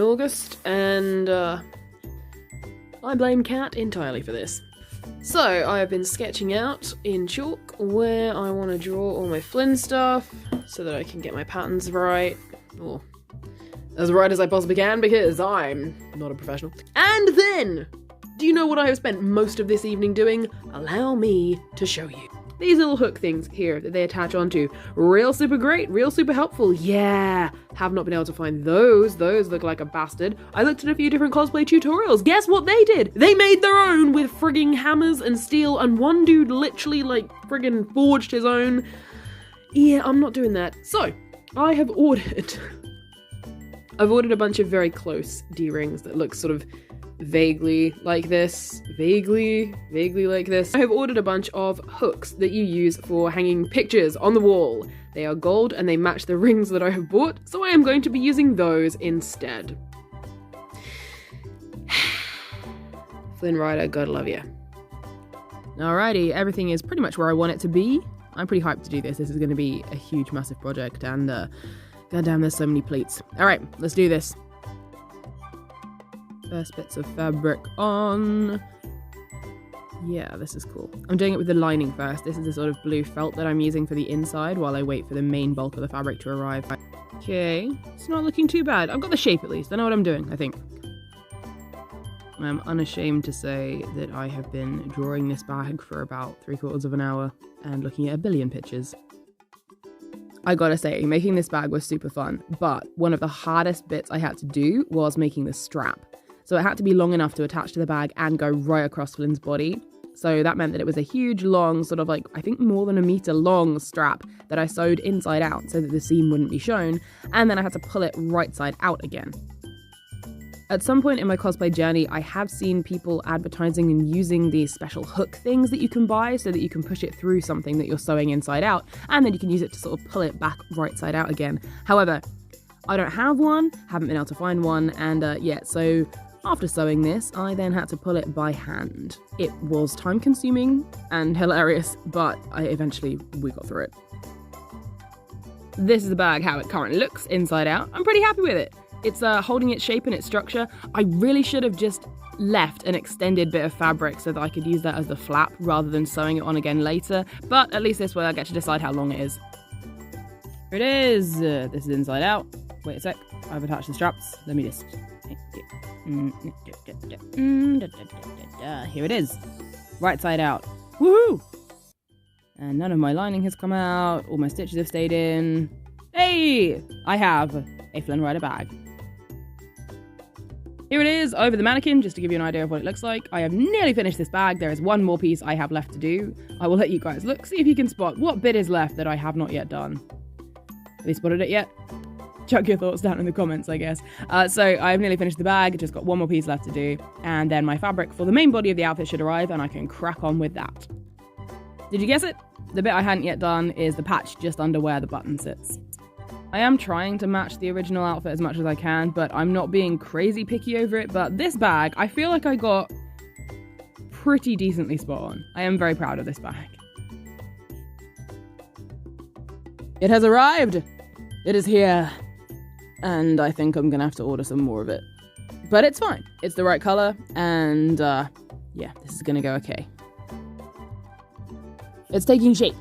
August, and I blame Cat entirely for this. So, I have been sketching out in chalk where I want to draw all my Flynn stuff so that I can get my patterns right, or as right as I possibly can, because I'm not a professional. And then, do you know what I have spent most of this evening doing? Allow me to show you. These little hook things here that they attach onto. Real super great, real super helpful. Yeah, have not been able to find those. Those look like a bastard. I looked at a few different cosplay tutorials. Guess what they did? They made their own with frigging hammers and steel, and one dude literally like friggin' forged his own. Yeah, I'm not doing that. So, I have ordered... I've ordered a bunch of very close D-rings that look sort of vaguely like this, vaguely like this. I have ordered a bunch of hooks that you use for hanging pictures on the wall. They are gold and they match the rings that I have bought, so I am going to be using those instead. Flynn Rider, gotta love you. Alrighty, everything is pretty much where I want it to be. I'm pretty hyped to do this. This is going to be a huge, massive project, and goddamn, there's so many pleats. Alright, let's do this. First bits of fabric on. Yeah, this is cool. I'm doing it with the lining first. This is the sort of blue felt that I'm using for the inside while I wait for the main bulk of the fabric to arrive. Okay, it's not looking too bad. I've got the shape at least. I know what I'm doing, I think. I'm unashamed to say that I have been drawing this bag for about 3/4 of an hour and looking at a billion pictures. I gotta say, making this bag was super fun, but one of the hardest bits I had to do was making the strap. So it had to be long enough to attach to the bag and go right across Flynn's body. So that meant that it was a huge, long, sort of like, I think more than a meter long strap that I sewed inside out so that the seam wouldn't be shown, and then I had to pull it right side out again. At some point in my cosplay journey, I have seen people advertising and using these special hook things that you can buy so that you can push it through something that you're sewing inside out, and then you can use it to sort of pull it back right side out again. However, I don't have one, haven't been able to find one, and so after sewing this, I then had to pull it by hand. It was time consuming and hilarious, but we got through it. This is the bag, how it currently looks inside out. I'm pretty happy with it. It's holding its shape and its structure. I really should have just left an extended bit of fabric so that I could use that as the flap rather than sewing it on again later, but at least this way I get to decide how long it is. Here it is. This is inside out. Wait a sec. I've attached the straps. Let me just... Here it is. Right side out. Woohoo! And none of my lining has come out. All my stitches have stayed in. Hey! I have a Flynn Rider bag. Here it is over the mannequin, just to give you an idea of what it looks like. I have nearly finished this bag. There is one more piece I have left to do. I will let you guys look, see if you can spot what bit is left that I have not yet done. Have you spotted it yet? Chuck your thoughts down in the comments, I guess. So I've nearly finished the bag, just got one more piece left to do, and then my fabric for the main body of the outfit should arrive, and I can crack on with that. Did you guess it? The bit I hadn't yet done is the patch just under where the button sits. I am trying to match the original outfit as much as I can, but I'm not being crazy picky over it, but this bag, I feel like I got pretty decently spot on. I am very proud of this bag. It has arrived! It is here. And I think I'm gonna have to order some more of it. But it's fine. It's the right color, and yeah, this is gonna go okay. It's taking shape.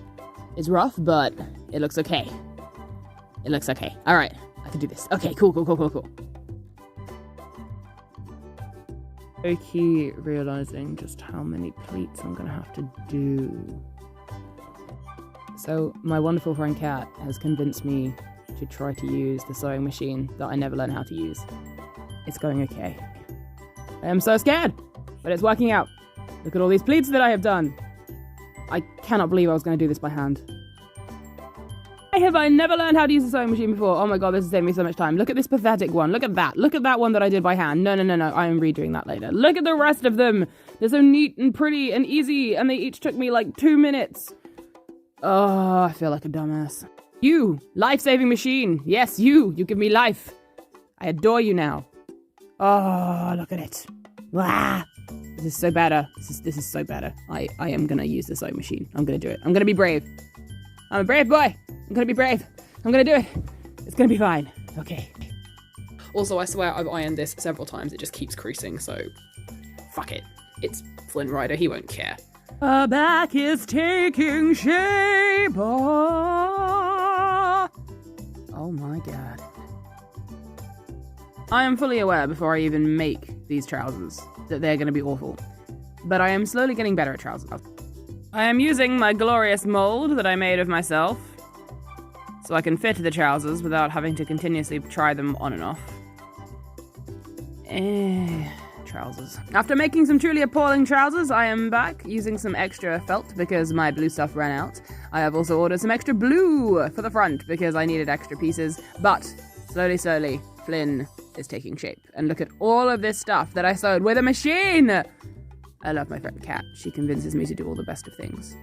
It's rough, but it looks okay. It looks okay. Alright, I can do this. Okay, cool. Okay, realizing just how many pleats I'm gonna have to do. So, my wonderful friend Kat has convinced me to try to use the sewing machine that I never learned how to use. It's going okay. I am so scared, but it's working out. Look at all these pleats that I have done. I cannot believe I was going to do this by hand. Why have I never learned how to use the sewing machine before? Oh my god, this is saving me so much time. Look at this pathetic one. Look at that. Look at that one that I did by hand. No. I am redoing that later. Look at the rest of them. They're so neat and pretty and easy, and they each took me like 2 minutes. Oh, I feel like a dumbass. You, life-saving machine. Yes, you give me life. I adore you now. Oh, look at it. Wah! This is so better. This is so better. I am gonna use the sewing machine. I'm gonna do it. I'm gonna be brave. I'm a brave boy. I'm gonna be brave. I'm gonna do it. It's gonna be fine. Okay. Also, I swear I've ironed this several times. It just keeps creasing, so fuck it. It's Flynn Rider. He won't care. Her back is taking shape. Oh my god. I am fully aware before I even make these trousers that they're going to be awful. But I am slowly getting better at trousers. I am using my glorious mold that I made of myself, so I can fit the trousers without having to continuously try them on and off. Trousers. After making some truly appalling trousers, I am back using some extra felt because my blue stuff ran out. I have also ordered some extra blue for the front because I needed extra pieces, but slowly, Flynn is taking shape. And look at all of this stuff that I sewed with a machine! I love my friend Kat. She convinces me to do all the best of things.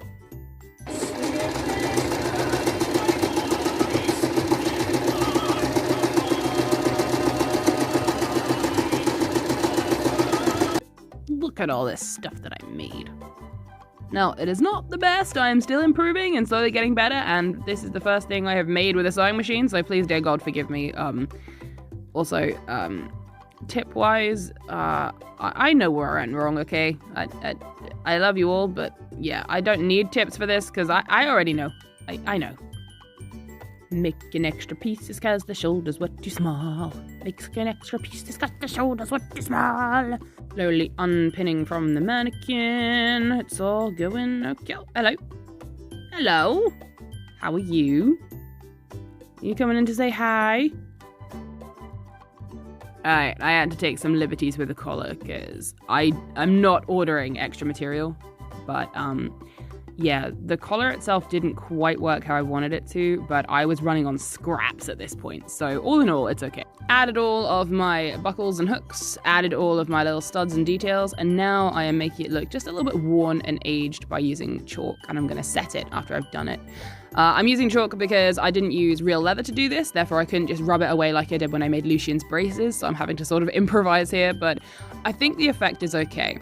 Look at all this stuff that I made. Now, it is not the best. I am still improving and slowly getting better, and this is the first thing I have made with a sewing machine, so please, dear God, forgive me. Also, tip-wise, I know where I went wrong, okay? I love you all, but yeah, I don't need tips for this, because I already know. I know. Make an extra piece cause the shoulders were too small. Make an extra piece cause the shoulders were too small. Slowly unpinning from the mannequin. It's all going okay. Hello. Hello. How are you? You coming in to say hi? Alright, I had to take some liberties with the collar because I'm not ordering extra material. But yeah, the collar itself didn't quite work how I wanted it to, but I was running on scraps at this point, so all in all, it's okay. Added all of my buckles and hooks, added all of my little studs and details, and now I am making it look just a little bit worn and aged by using chalk, and I'm going to set it after I've done it. I'm using chalk because I didn't use real leather to do this, therefore I couldn't just rub it away like I did when I made Lucien's braces, so I'm having to sort of improvise here, but I think the effect is okay.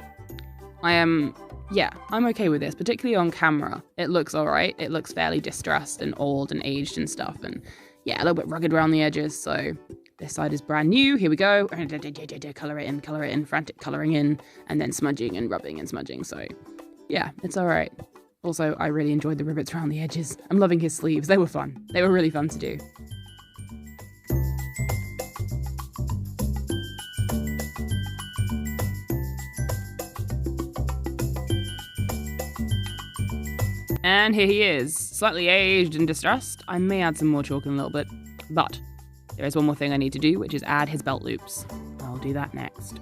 Yeah, I'm okay with this, particularly on camera. It looks alright. It looks fairly distressed and old and aged and stuff, and yeah, a little bit rugged around the edges, so this side is brand new. Here we go. Colour it in, frantic colouring in, and then smudging and rubbing and smudging, so yeah, it's alright. Also, I really enjoyed the rivets around the edges. I'm loving his sleeves. They were fun. They were really fun to do. And here he is, slightly aged and distressed. I may add some more chalk in a little bit, but there is one more thing I need to do, which is add his belt loops. I'll do that next.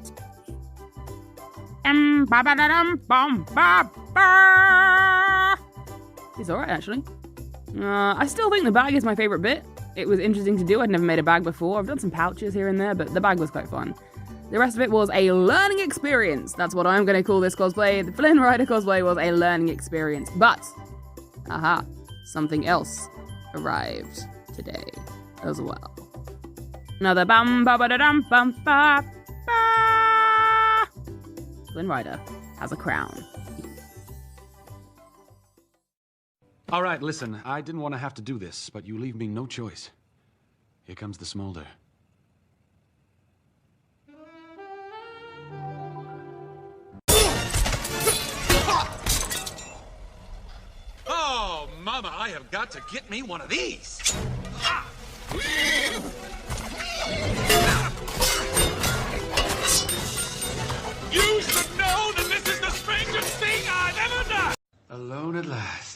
He's alright, actually. I still think the bag is my favourite bit. It was interesting to do. I'd never made a bag before. I've done some pouches here and there, but the bag was quite fun. The rest of it was a learning experience. That's what I'm going to call this cosplay. The Flynn Rider cosplay was a learning experience. But, aha, something else arrived today as well. Another bam ba ba da dum bum ba ba. Flynn Rider has a crown. All right, listen, I didn't want to have to do this, but you leave me no choice. Here comes the smolder. Oh, Mama, I have got to get me one of these. You should know that this is the strangest thing I've ever done. Alone at last.